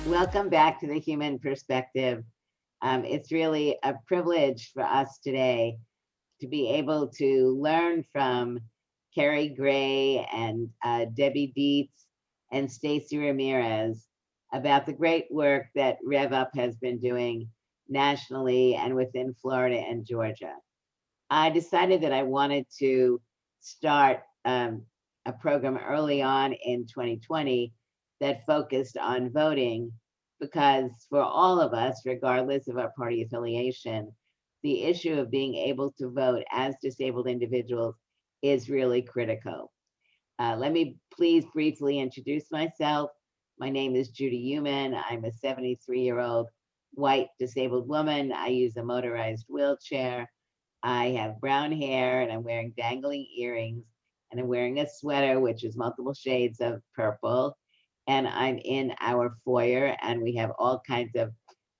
Welcome back to the Human Perspective. It's really a privilege for us today to be able to learn from Keri Gray and Debbie Dietz and Stacey Ramirez about the great work that Rev Up has been doing nationally and within Florida and Georgia. I decided that I wanted to start a program early on in 2020 that focused on voting because for all of us, regardless of our party affiliation, the issue of being able to vote as disabled individuals is really critical. Let me please briefly introduce myself. My name is Judy Heumann. I'm a 73-year-old white disabled woman. I use a motorized wheelchair. I have brown hair and I'm wearing dangling earrings and I'm wearing a sweater, which is multiple shades of purple. And I'm in our foyer and we have all kinds of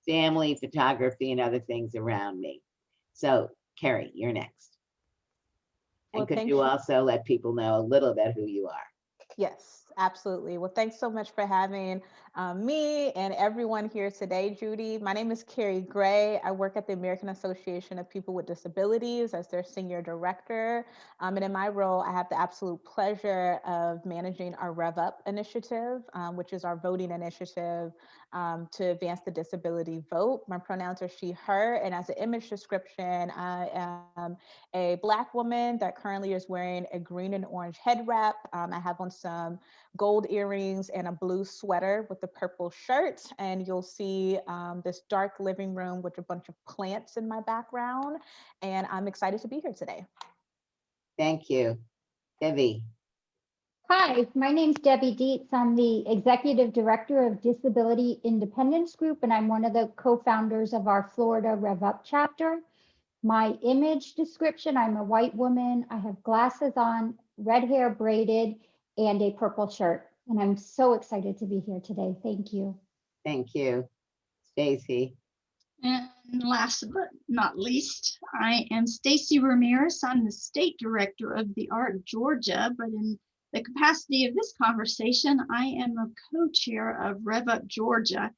family photography and other things around me. So Keri, you're next. And Well, could thanks. you also let people know a little bit who you are? Yes, absolutely. Well, thanks so much for having me and everyone here today, Judy. My name is Keri Gray. I work at the American Association of People with Disabilities as their senior director. And in my role, I have the absolute pleasure of managing our Rev Up initiative, which is our voting initiative to advance the disability vote. My pronouns are she, her, and as an image description, I am a Black woman that currently is wearing a green and orange head wrap. I have on some gold earrings and a blue sweater with a purple shirt. And you'll see this dark living room with a bunch of plants in my background. And I'm excited to be here today. Thank you. Debbie. Hi, my name's Debbie Dietz. I'm the Executive Director of Disability Independence Group, and I'm one of the co-founders of our Florida Rev Up chapter. My image description, I'm a white woman. I have glasses on, red hair braided, and a purple shirt. And I'm so excited to be here today. Thank you. Thank you. Stacey. And last but not least, I am Stacey Ramirez. I'm the State Director of the Art Georgia, but in the capacity of this conversation, I am a co-chair of Rev Up Georgia.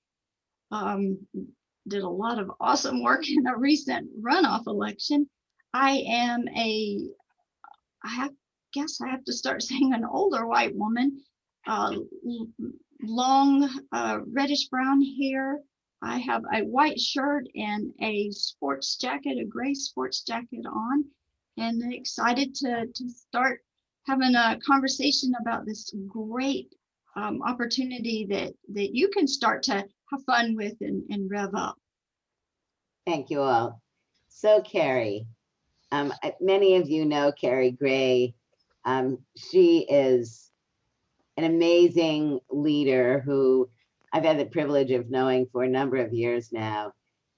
Did a lot of awesome work in a recent runoff election. I guess I have to start saying an older white woman, long reddish brown hair. I have a white shirt and a sports jacket, a gray sports jacket on, and excited to start having a conversation about this great opportunity that you can start to have fun with and rev up. Thank you all. So Keri, many of you know Keri Gray. She is an amazing leader who I've had the privilege of knowing for a number of years now.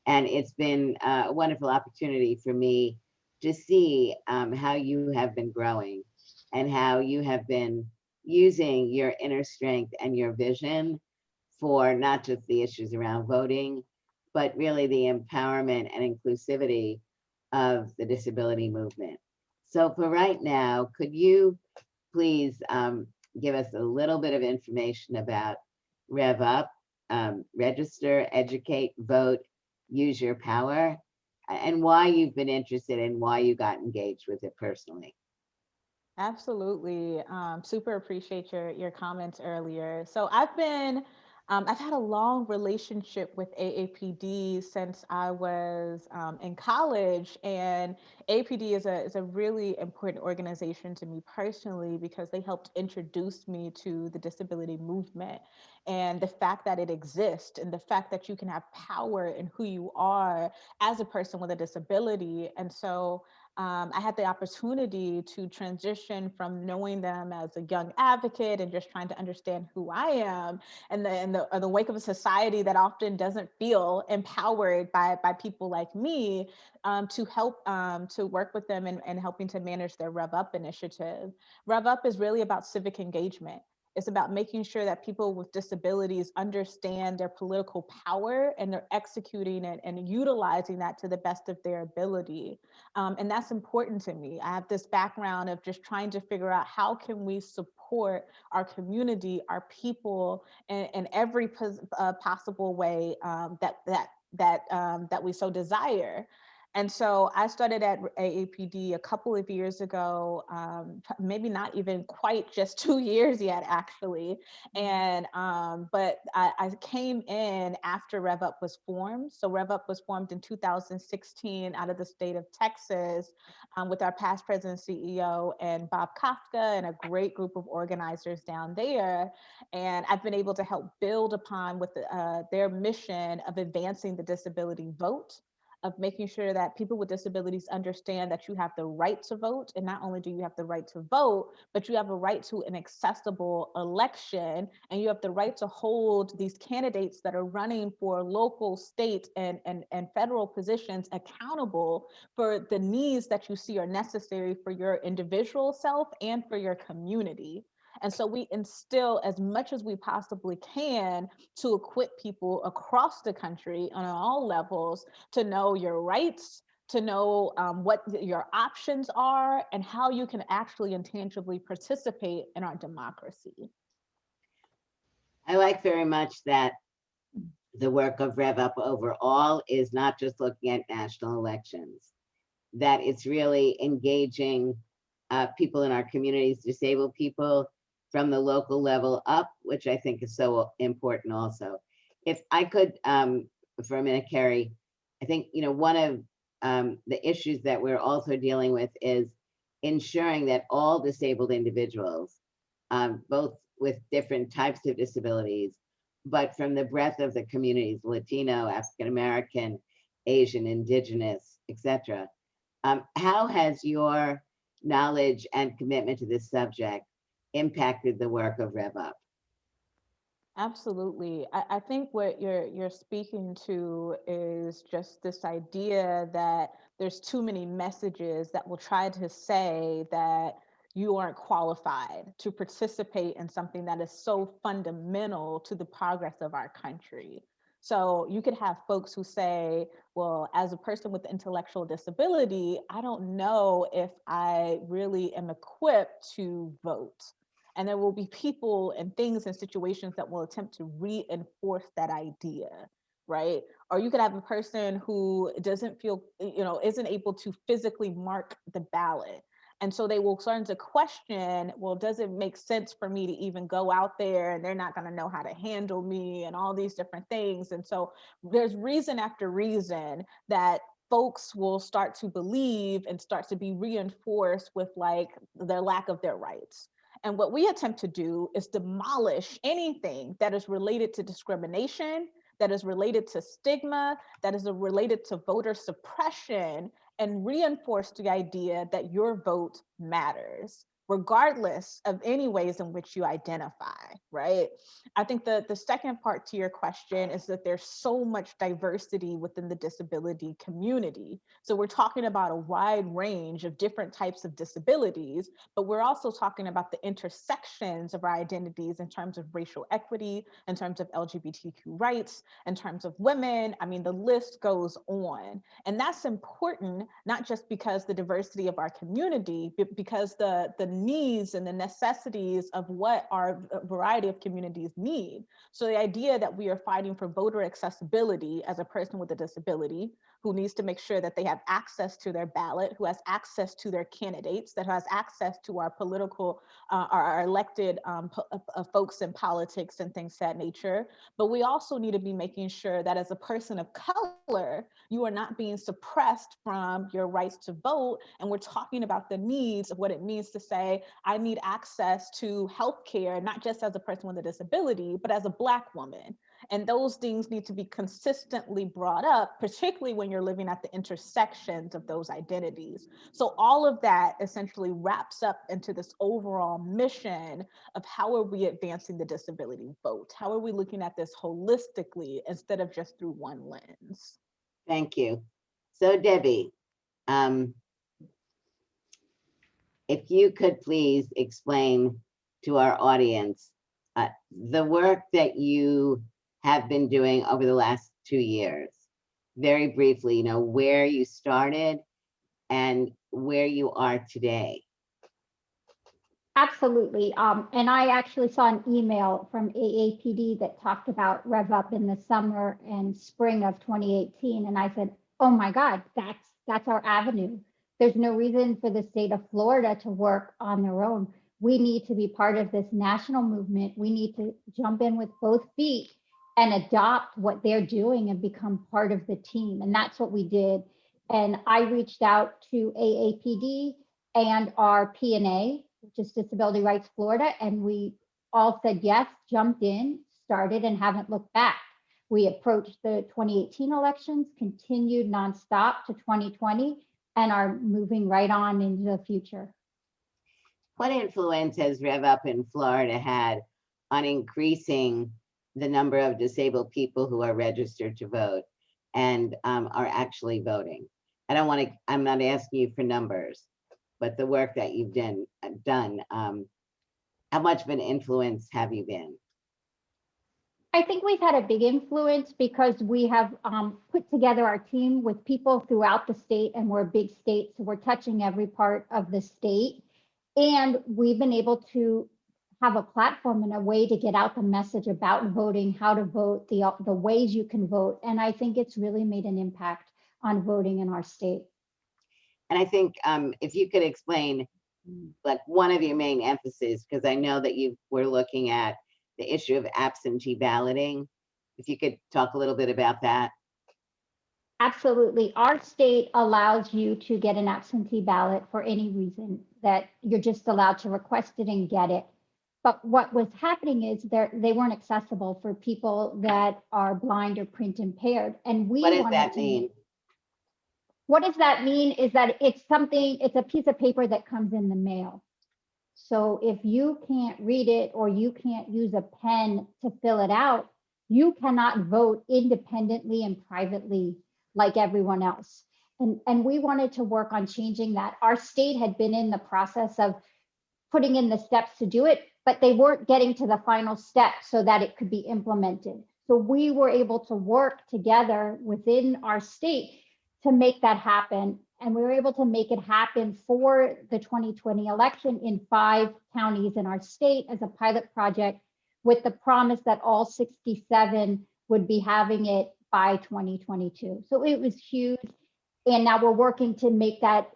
And it's been a wonderful opportunity for me to see how you have been growing and how you have been using your inner strength and your vision for not just the issues around voting, but really the empowerment and inclusivity of the disability movement. So for right now, could you please give us a little bit of information about Rev Up, register, educate, vote, use your power, and why you've been interested and why you got engaged with it personally? Absolutely. Super appreciate your comments earlier. So I've had a long relationship with AAPD since I was in college, and AAPD is a really important organization to me personally because they helped introduce me to the disability movement and the fact that it exists and the fact that you can have power in who you are as a person with a disability. And so I had the opportunity to transition from knowing them as a young advocate and just trying to understand who I am, and the wake of a society that often doesn't feel empowered by people like me, to help to work with them and helping to manage their Rev Up initiative. Rev Up is really about civic engagement. It's about making sure that people with disabilities understand their political power and they're executing it and utilizing that to the best of their ability. And that's important to me. I have this background of just trying to figure out how can we support support our community, our people, in every possible way that we so desire. And so I started at AAPD a couple of years ago, maybe not even quite just 2 years yet, actually. And but I came in after Rev Up was formed. So Rev Up was formed in 2016 out of the state of Texas, with our past president CEO and Bob Kafka and a great group of organizers down there. And I've been able to help build upon with their mission of advancing the disability vote, of making sure that people with disabilities understand that you have the right to vote. And not only do you have the right to vote, but you have a right to an accessible election, and you have the right to hold these candidates that are running for local, state, and federal positions accountable for the needs that you see are necessary for your individual self and for your community. And so we instill as much as we possibly can to equip people across the country on all levels to know your rights, to know what your options are, and how you can actually and tangibly participate in our democracy. I like very much that the work of Rev Up overall is not just looking at national elections, that it's really engaging people in our communities, disabled people, from the local level up, which I think is so important also. If I could, for a minute, Keri, I think, one of the issues that we're also dealing with is ensuring that all disabled individuals, both with different types of disabilities, but from the breadth of the communities, Latino, African-American, Asian, Indigenous, etc. How has your knowledge and commitment to this subject impacted the work of Rev Up? Absolutely. I think what you're speaking to is just this idea that there's too many messages that will try to say that you aren't qualified to participate in something that is so fundamental to the progress of our country. So you could have folks who say, well, as a person with intellectual disability, I don't know if I really am equipped to vote. And there will be people and things and situations that will attempt to reinforce that idea, right? Or you could have a person who doesn't feel, isn't able to physically mark the ballot. And so they will start to question, well, does it make sense for me to even go out there, and they're not going to know how to handle me, and all these different things. And so there's reason after reason that folks will start to believe and start to be reinforced with like the lack of their rights. And what we attempt to do is demolish anything that is related to discrimination, that is related to stigma, that is related to voter suppression, and reinforce the idea that your vote matters, regardless of any ways in which you identify, right? I think the second part to your question is that there's so much diversity within the disability community. So we're talking about a wide range of different types of disabilities, but we're also talking about the intersections of our identities in terms of racial equity, in terms of LGBTQ rights, in terms of women. I mean, the list goes on. And that's important, not just because the diversity of our community, but because the needs and the necessities of what our variety of communities need. So the idea that we are fighting for voter accessibility as a person with a disability who needs to make sure that they have access to their ballot, who has access to their candidates, that has access to our political, our elected folks in politics and things of that nature. But we also need to be making sure that as a person of color, you are not being suppressed from your rights to vote. And we're talking about the needs of what it means to say, I need access to healthcare, not just as a person with a disability, but as a Black woman. And those things need to be consistently brought up, particularly when you're living at the intersections of those identities. So all of that essentially wraps up into this overall mission of how are we advancing the disability vote? How are we looking at this holistically instead of just through one lens? Thank you. So Debbie, if you could please explain to our audience the work that you have been doing over the last 2 years, very briefly, where you started and where you are today. Absolutely. And I actually saw an email from AAPD that talked about Rev Up in the summer and spring of 2018. And I said, oh my God, that's our avenue. There's no reason for the state of Florida to work on their own. We need to be part of this national movement. We need to jump in with both feet and adopt what they're doing and become part of the team. And that's what we did. And I reached out to AAPD and our P&A, which is Disability Rights Florida, and we all said yes, jumped in, started, and haven't looked back. We approached the 2018 elections, continued nonstop to 2020, and are moving right on into the future. What influence has Rev Up in Florida had on increasing the number of disabled people who are registered to vote and are actually voting? I'm not asking you for numbers, but the work that you've done, how much of an influence have you been? I think we've had a big influence because we have put together our team with people throughout the state, and we're a big state, so we're touching every part of the state. And we've been able to have a platform and a way to get out the message about voting, how to vote, the ways you can vote. And I think it's really made an impact on voting in our state. And I think if you could explain like one of your main emphases, because I know that you were looking at the issue of absentee balloting. If you could talk a little bit about that. Absolutely. Our state allows you to get an absentee ballot for any reason, that you're just allowed to request it and get it. But what was happening is they weren't accessible for people that are blind or print impaired. And we What does that mean? What does that mean is that it's a piece of paper that comes in the mail. So if you can't read it or you can't use a pen to fill it out, you cannot vote independently and privately like everyone else. And we wanted to work on changing that. Our state had been in the process of putting in the steps to do it, but they weren't getting to the final step so that it could be implemented. So we were able to work together within our state to make that happen. And we were able to make it happen for the 2020 election in 5 counties in our state as a pilot project, with the promise that all 67 would be having it by 2022. So it was huge. And now we're working to make that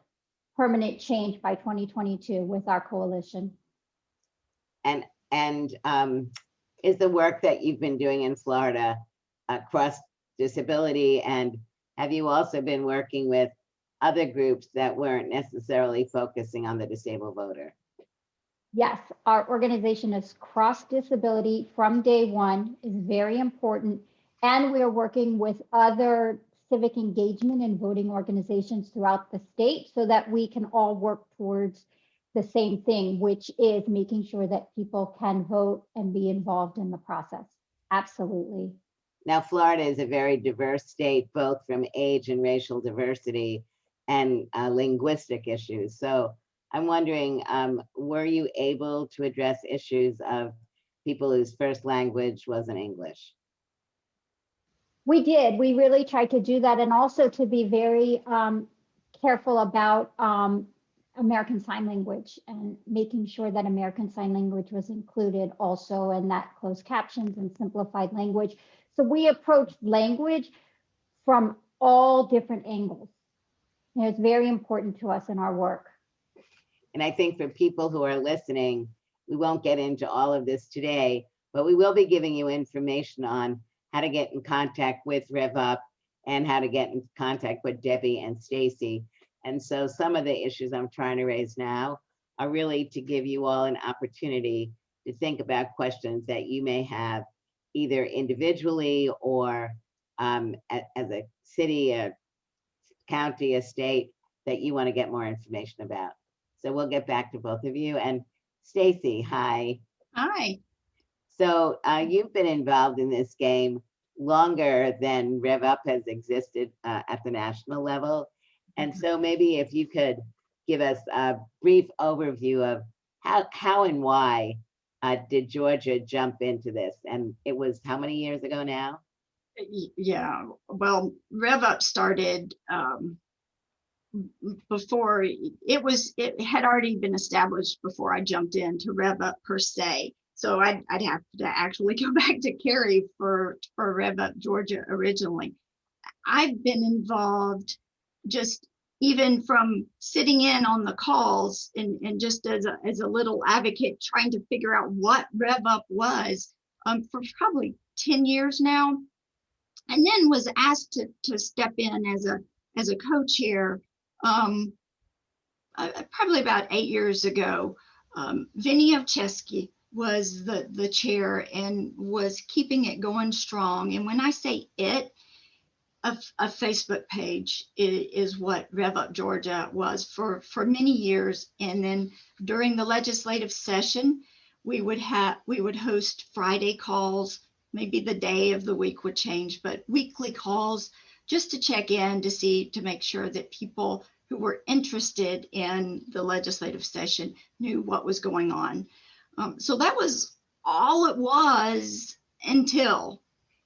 permanent change by 2022 with our coalition. And is the work that you've been doing in Florida across disability, and have you also been working with other groups that weren't necessarily focusing on the disabled voter? Yes, our organization is cross disability from day one, is very important. And we are working with other civic engagement and voting organizations throughout the state so that we can all work towards the same thing, which is making sure that people can vote and be involved in the process. Absolutely. Now, Florida is a very diverse state, both from age and racial diversity and linguistic issues. So I'm wondering, were you able to address issues of people whose first language wasn't English? We did. We really tried to do that, and also to be very careful about American Sign Language and making sure that American Sign Language was included also, and that closed captions and simplified language. So we approached language from all different angles. And it's very important to us in our work. And I think for people who are listening, we won't get into all of this today, but we will be giving you information on how to get in contact with Rev Up and how to get in contact with Debbie and Stacey. And so some of the issues I'm trying to raise now are really to give you all an opportunity to think about questions that you may have either individually or as a city, a county, a state that you want to get more information about. So we'll get back to both of you. And Stacey, hi. Hi. So you've been involved in this game longer than Rev Up has existed at the national level. And so maybe if you could give us a brief overview of how and why did Georgia jump into this? And it was how many years ago now? Yeah, well, Rev Up started before it had already been established before I jumped into Rev Up per se. So I'd have to actually go back to Keri for Rev Up Georgia originally. I've been involved just even from sitting in on the calls and just as a little advocate trying to figure out what Rev Up was for probably 10 years now. And then was asked to step in as a co-chair probably about 8 years ago. Vinny Ovchesky was the chair and was keeping it going strong. And when I say it, a Facebook page is what Rev Up Georgia was for many years. And then during the legislative session, we would host Friday calls. Maybe the day of the week would change, but weekly calls just to check in to make sure that people who were interested in the legislative session knew what was going on. So that was all it was until.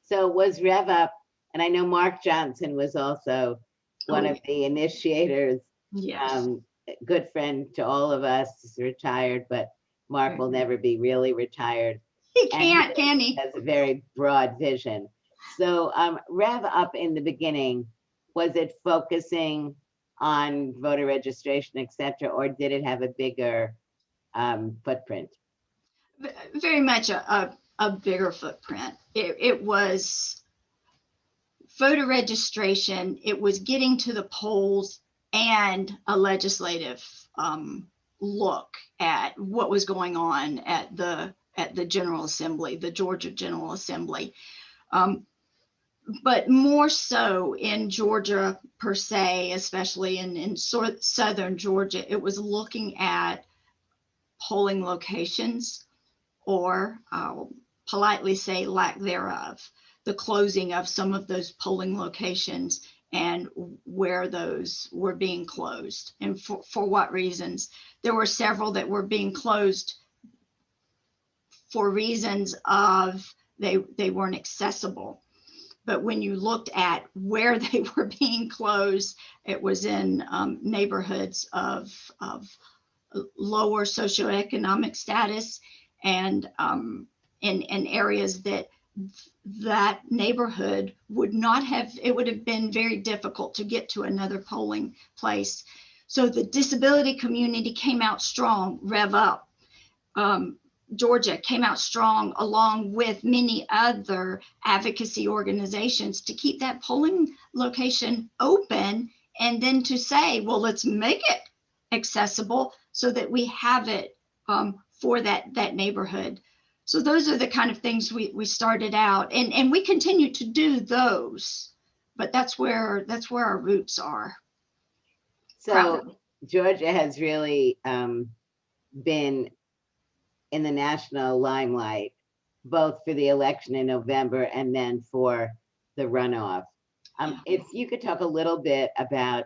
So was Rev Up, and I know Mark Johnson was also one of the initiators. Yes. Good friend to all of us, retired, but Mark will never be really retired. He can't, can he? Has a very broad vision. So Rev Up in the beginning, was it focusing on voter registration, et cetera, or did it have a bigger footprint? Very much a bigger footprint. It was voter registration. It was getting to the polls and a legislative look at what was going on at the General Assembly, the Georgia General Assembly. But more so in Georgia per se, especially in southern Georgia, it was looking at polling locations, or I'll politely say lack thereof, the closing of some of those polling locations and where those were being closed and for what reasons. There were several that were being closed for reasons of they weren't accessible. But when you looked at where they were being closed, it was in neighborhoods of lower socioeconomic status and in areas that neighborhood would not have, it would have been very difficult to get to another polling place. So the disability community came out strong. Rev Up Georgia came out strong along with many other advocacy organizations to keep that polling location open, and then to say, well, let's make it accessible so that we have it for that neighborhood. So those are the kind of things we started out, and we continue to do those, but that's where our roots are. So Georgia has really been in the national limelight, both for the election in November and then for the runoff. If you could talk a little bit about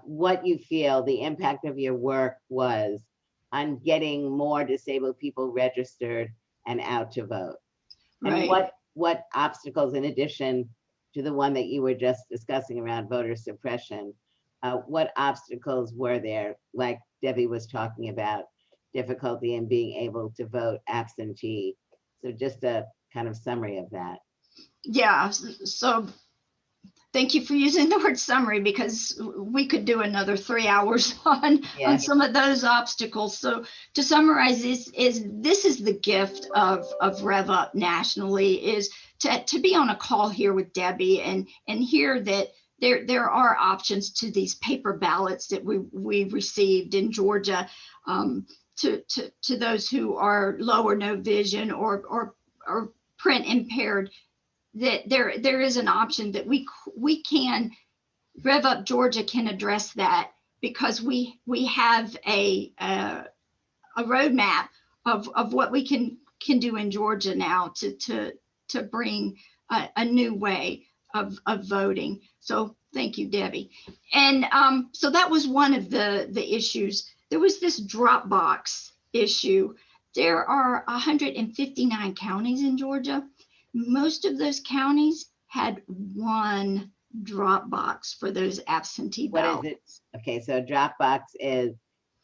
what you feel the impact of your work was on getting more disabled people registered and out to vote. Right. And what obstacles, in addition to the one that you were just discussing around voter suppression, what obstacles were there, like Debbie was talking about, difficulty in being able to vote absentee? So just a kind of summary of that. Yeah, so thank you for using the word summary, because we could do another 3 hours on some of those obstacles. So to summarize, this is the gift of Rev Up nationally, is to be on a call here with Debbie and hear that there are options to these paper ballots that we received in Georgia, to those who are low or no vision or print impaired, that there is an option that we can, Rev Up Georgia can address that, because we have a roadmap of what we can do in Georgia now to bring a new way of voting. So thank you, Debbie. And so that was one of the issues. There was this Dropbox issue. There are 159 counties in Georgia. Most of those counties had one drop box for those absentee What ballots. is it? Okay, so Dropbox is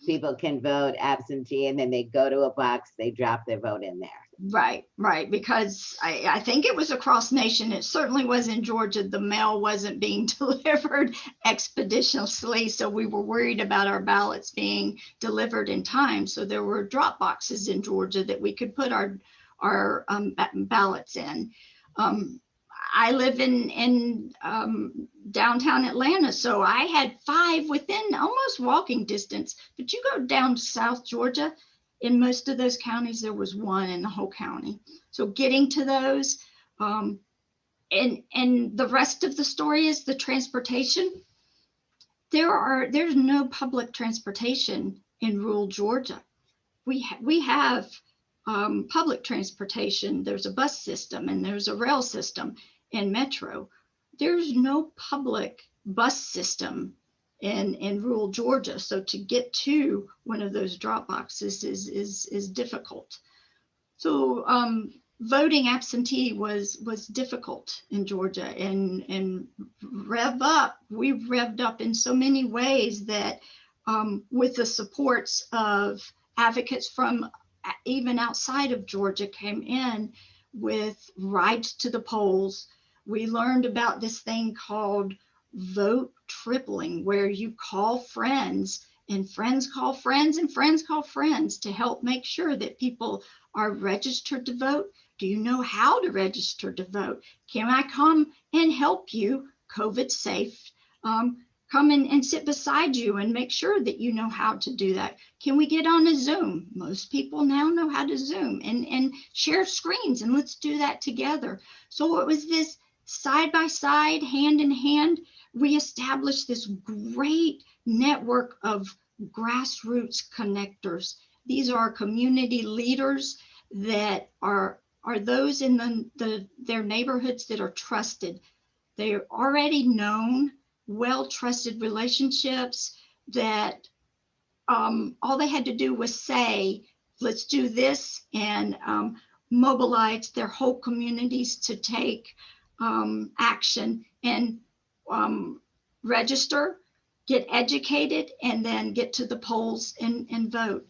people can vote absentee and then they go to a box, they drop their vote in there. Right, right, because I think it was across nation. It certainly was in Georgia. The mail wasn't being delivered expeditiously, so we were worried about our ballots being delivered in time. So there were drop boxes in Georgia that we could put our ballots in. I live in downtown Atlanta, so I had 5 within almost walking distance. But you go down to South Georgia, in most of those counties, there was 1 in the whole county. So getting to those, and the rest of the story is the transportation. There's no public transportation in rural Georgia. We have public transportation. There's a bus system and there's a rail system in Metro. There's no public bus system in rural Georgia. So to get to one of those drop boxes is difficult. So voting absentee was difficult in Georgia, and Rev Up, we've revved up in so many ways that with the supports of advocates from even outside of Georgia came in with rides to the polls. We learned about this thing called vote tripling, where you call friends and friends call friends and friends call friends to help make sure that people are registered to vote. Do you know how to register to vote? Can I come and help you? COVID safe. Come and sit beside you and make sure that you know how to do that. Can we get on a Zoom? Most people now know how to Zoom and share screens, and let's do that together. So it was this side by side, hand in hand. We established this great network of grassroots connectors. These are community leaders that are those in their neighborhoods that are trusted. They are already known, well-trusted relationships that all they had to do was say, let's do this, and mobilize their whole communities to take action and register, get educated, and then get to the polls and vote.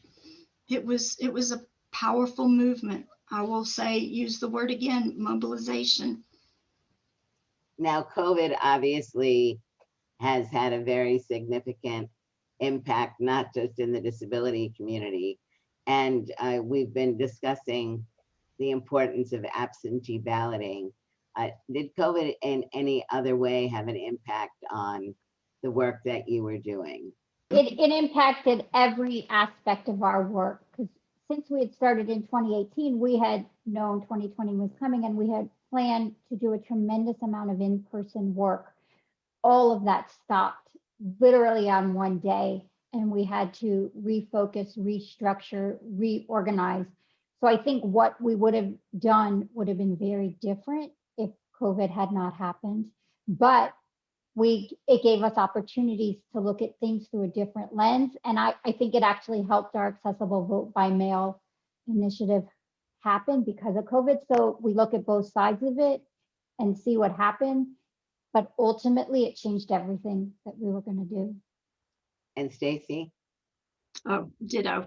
It was a powerful movement. I will say, use the word again, mobilization. Now, COVID obviously has had a very significant impact, not just in the disability community. And we've been discussing the importance of absentee balloting. Did COVID in any other way have an impact on the work that you were doing? It impacted every aspect of our work, because since we had started in 2018, we had known 2020 was coming, and we had planned to do a tremendous amount of in-person work. All of that stopped literally on one day, and we had to refocus, restructure, reorganize. So I think what we would have done would have been very different if COVID had not happened. But it gave us opportunities to look at things through a different lens. And I think it actually helped our accessible vote by mail initiative happen because of COVID. So we look at both sides of it and see what happened. But ultimately, it changed everything that we were going to do. And Stacey? Oh, ditto,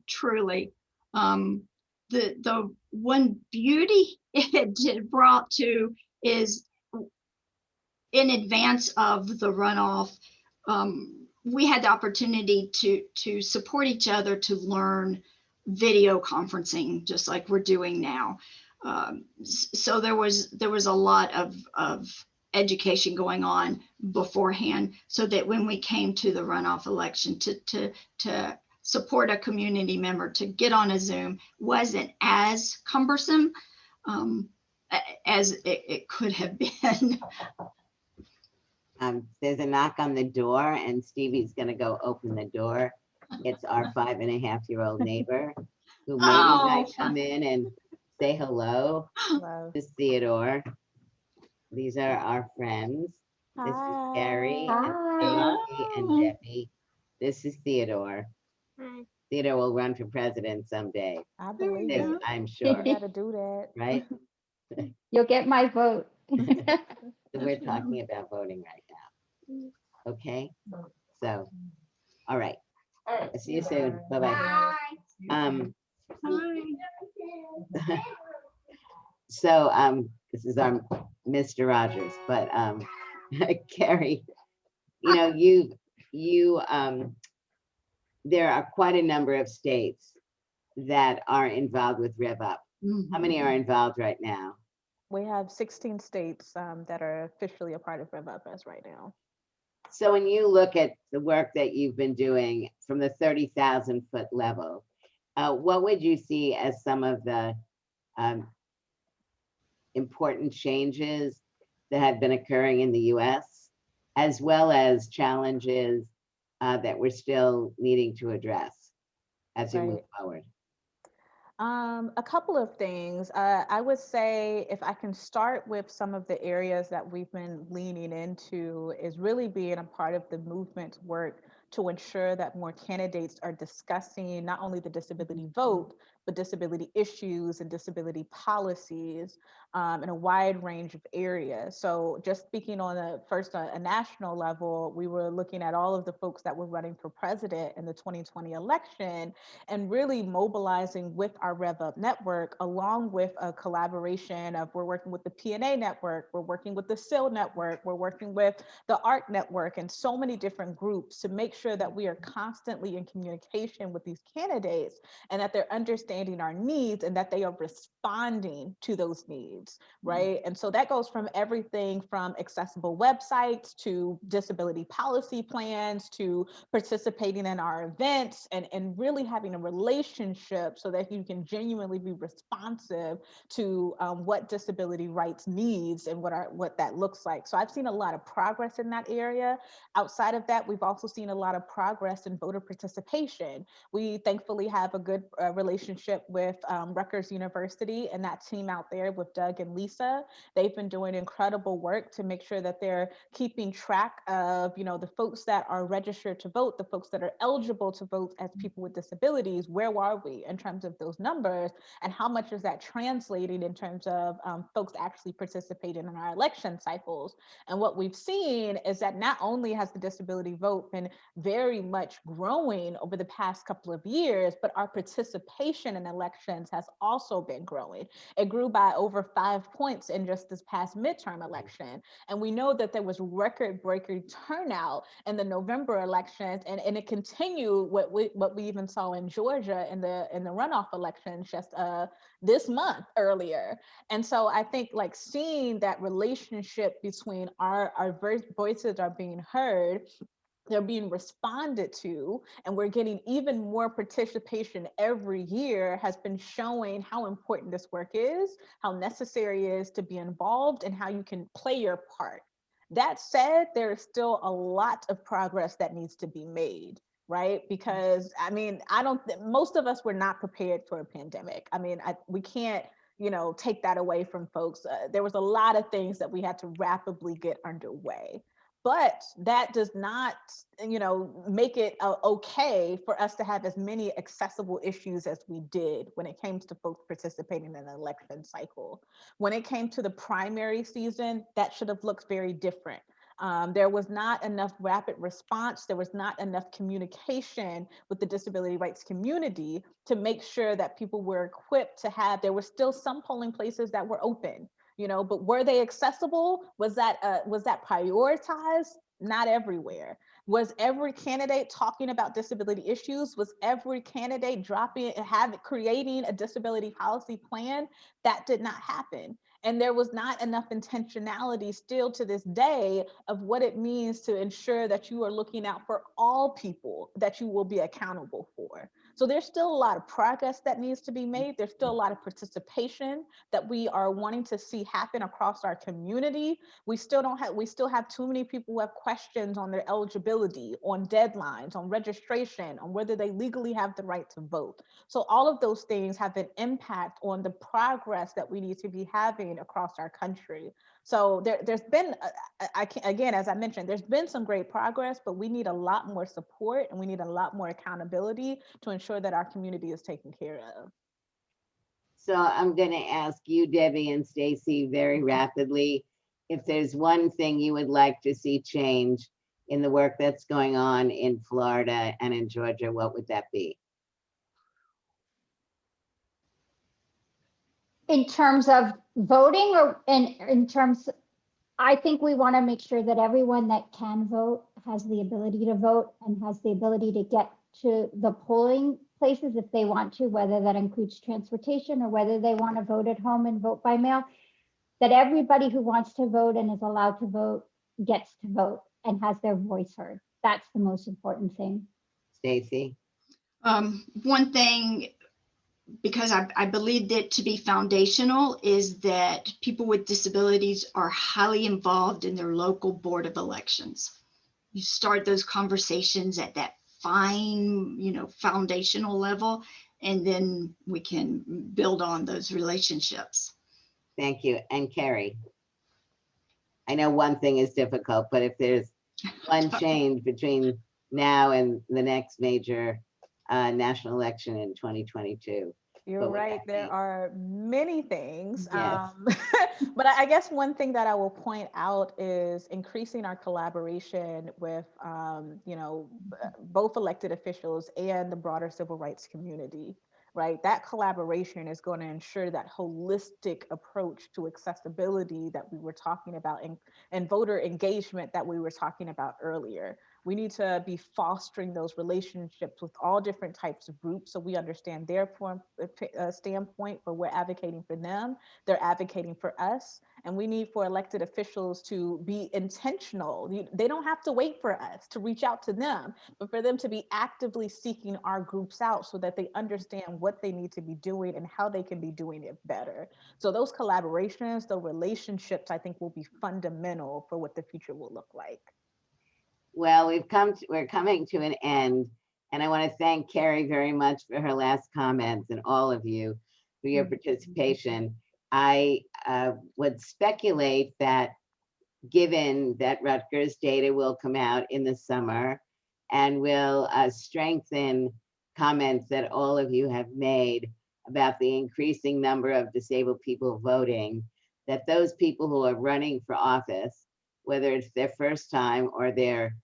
truly. The one beauty it brought to is in advance of the runoff, we had the opportunity to support each other, to learn video conferencing, just like we're doing now. So there was a lot of education going on beforehand, so that when we came to the runoff election, to support a community member, to get on a Zoom wasn't as cumbersome as it could have been. There's a knock on the door, and Stevie's gonna go open the door. It's our 5.5-year-old neighbor who maybe might come in and say hello. Hello. This is Theodore. These are our friends. This is Keri and Stacey and Debbie. This is Theodore. Hi. Theodore will run for president someday. I believe This, it. I'm You sure, gotta do that. right? You'll get my vote. The we're talking about voting right now. Okay, so, all right. I'll see you soon. Bye-bye. Hi. So this is our Mr. Rogers, but Keri, you know, there are quite a number of states that are involved with Rev Up. How many are involved right now? We have 16 states that are officially a part of Rev Up as right now. So when you look at the work that you've been doing from the 30,000-foot level, what would you see as some of the important changes that have been occurring in the US, as well as challenges that we're still needing to address as we move forward? A couple of things. I would say if I can start with some of the areas that we've been leaning into is really being a part of the movement's work to ensure that more candidates are discussing not only the disability vote, but disability issues and disability policies in a wide range of areas. So just speaking on a national level, we were looking at all of the folks that were running for president in the 2020 election and really mobilizing with our Rev Up network, along with a collaboration of we're working with the PNA network, we're working with the SIL network, we're working with the ARC network, and so many different groups to make sure that we are constantly in communication with these candidates and that they're understanding our needs and that they are responding to those needs, right? And so that goes from everything from accessible websites to disability policy plans to participating in our events and really having a relationship so that you can genuinely be responsive to what disability rights needs and what that looks like. So I've seen a lot of progress in that area. Outside of that, we've also seen a lot of progress in voter participation. We thankfully have a good relationship with Rutgers University and that team out there with Doug and Lisa. They've been doing incredible work to make sure that they're keeping track of, the folks that are registered to vote, the folks that are eligible to vote as people with disabilities. Where are we in terms of those numbers, and how much is that translating in terms of folks actually participating in our election cycles? And what we've seen is that not only has the disability vote been very much growing over the past couple of years, but our participation in elections has also been growing. It grew by over 5 points in just this past midterm election. And we know that there was record-breaking turnout in the November elections, and it continued what we even saw in Georgia in the runoff elections just this month earlier. And so I think like seeing that relationship between our voices are being heard, they're being responded to, and we're getting even more participation every year has been showing how important this work is, how necessary it is to be involved, and how you can play your part. That said, there is still a lot of progress that needs to be made, right? Because most of us were not prepared for a pandemic. We can't, take that away from folks. There was a lot of things that we had to rapidly get underway. But that does not, make it okay for us to have as many accessible issues as we did when it came to folks participating in an election cycle. When it came to the primary season, that should have looked very different. There was not enough rapid response. There was not enough communication with the disability rights community to make sure that people were equipped to have, there were still some polling places that were open. But were they accessible? Was that prioritized? Not everywhere. Was every candidate talking about disability issues? Was every candidate creating a disability policy plan? That did not happen. And there was not enough intentionality still to this day of what it means to ensure that you are looking out for all people that you will be accountable for. So there's still a lot of progress that needs to be made. There's still a lot of participation that we are wanting to see happen across our community. We still have too many people who have questions on their eligibility, on deadlines, on registration, on whether they legally have the right to vote. So all of those things have an impact on the progress that we need to be having across our country. So there's been, as I mentioned, there's been some great progress, but we need a lot more support and we need a lot more accountability to ensure that our community is taken care of. So I'm going to ask you, Debbie and Stacey, very rapidly. if there's one thing you would like to see change in the work that's going on in Florida and in Georgia, what would that be? In terms of voting or in terms, I think we want to make sure that everyone that can vote has the ability to vote and has the ability to get to the polling places if they want to, whether that includes transportation or whether they want to vote at home and vote by mail, that everybody who wants to vote and is allowed to vote gets to vote and has their voice heard. That's the most important thing. Stacey? One thing, because I believe that to be foundational, is that people with disabilities are highly involved in their local board of elections. You start those conversations at that fine, foundational level, and then we can build on those relationships. Thank you. And Keri? I know one thing is difficult, but if there's one change between now and the next major national election in 2022. You're right. There are many things. Yes. But I guess one thing that I will point out is increasing our collaboration with, both elected officials and the broader civil rights community, right? That collaboration is going to ensure that holistic approach to accessibility that we were talking about and voter engagement that we were talking about earlier. We need to be fostering those relationships with all different types of groups so we understand their standpoint, but we're advocating for them, they're advocating for us, and we need for elected officials to be intentional. They don't have to wait for us to reach out to them, but for them to be actively seeking our groups out so that they understand what they need to be doing and how they can be doing it better. So those collaborations, the relationships, I think will be fundamental for what the future will look like. Well, we're coming to an end, and I want to thank Keri very much for her last comments and all of you for your participation. I would speculate that given that Rutgers data will come out in the summer and will strengthen comments that all of you have made about the increasing number of disabled people voting, that those people who are running for office, whether it's their first time or they're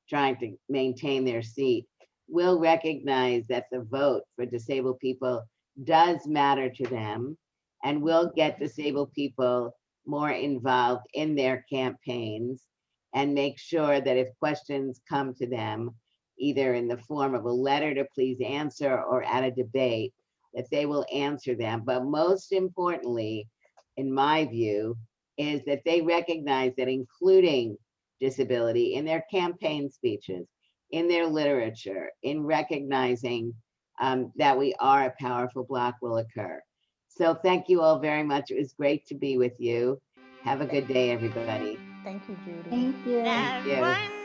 trying to maintain their seat, will recognize that the vote for disabled people does matter to them and will get disabled people more involved in their campaigns and make sure that if questions come to them, either in the form of a letter to please answer or at a debate, that they will answer them. But most importantly, in my view, is that they recognize that including disability in their campaign speeches, in their literature, in recognizing that we are a powerful bloc will occur. So thank you all very much. It was great to be with you. Have a good day, everybody. Thank you, Judy. Thank you. Thank you.